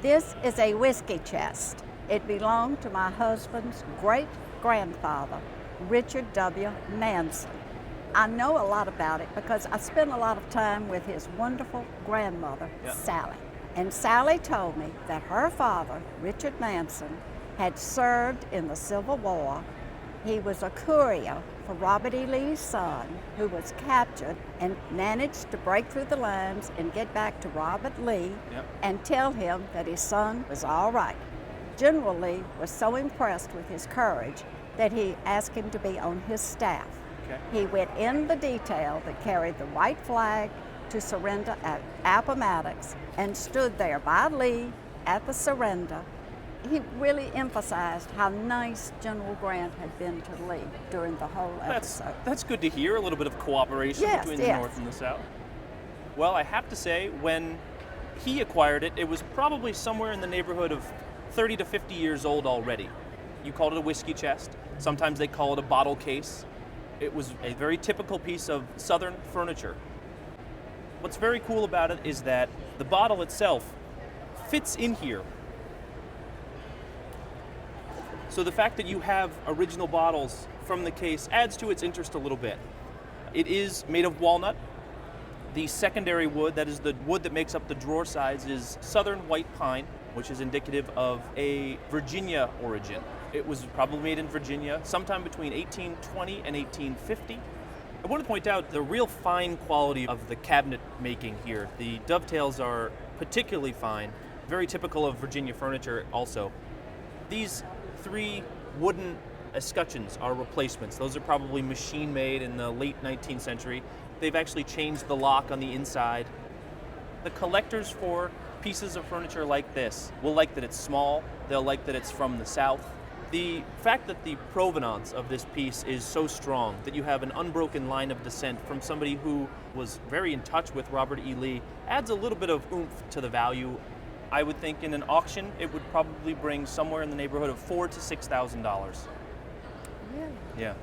This is a whiskey chest. It belonged to my husband's great-grandfather, Richard W. Manson. I know a lot about it because I spent a lot of time with his wonderful grandmother, Sally. And Sally told me that her father, Richard Manson, had served in the Civil War. He was a courier for Robert E. Lee's son, who was captured and managed to break through the lines and get back to Robert Lee and tell him that his son was all right. General Lee was so impressed with his courage that he asked him to be on his staff. He went in the detail that carried the white flag to surrender at Appomattox and stood there by Lee at the surrender. He really emphasized how nice General Grant had been to Lee during the whole episode. That's good to hear, a little bit of cooperation between the North and the South. Well, I have to say, when he acquired it, it was probably somewhere in the neighborhood of 30 to 50 years old already. You called it a whiskey chest. Sometimes they call it a bottle case. It was a very typical piece of Southern furniture. What's very cool about it is that the bottle itself fits in here. So the fact that you have original bottles from the case adds to its interest a little bit. It is made of walnut. The secondary wood, that is the wood that makes up the drawer sides, is southern white pine, which is indicative of a Virginia origin. It was probably made in Virginia sometime between 1820 and 1850. I want to point out the real fine quality of the cabinet making here. The dovetails are particularly fine, very typical of Virginia furniture also. These 3 wooden escutcheons are replacements. Those are probably machine made in the late 19th century. They've actually changed the lock on the inside. The collectors for pieces of furniture like this will like that it's small, they'll like that it's from the South. The fact that the provenance of this piece is so strong, that you have an unbroken line of descent from somebody who was very in touch with Robert E. Lee, adds a little bit of oomph to the value. I would think in an auction, it would probably bring somewhere in the neighborhood of $4,000 to $6,000. Really? Yeah.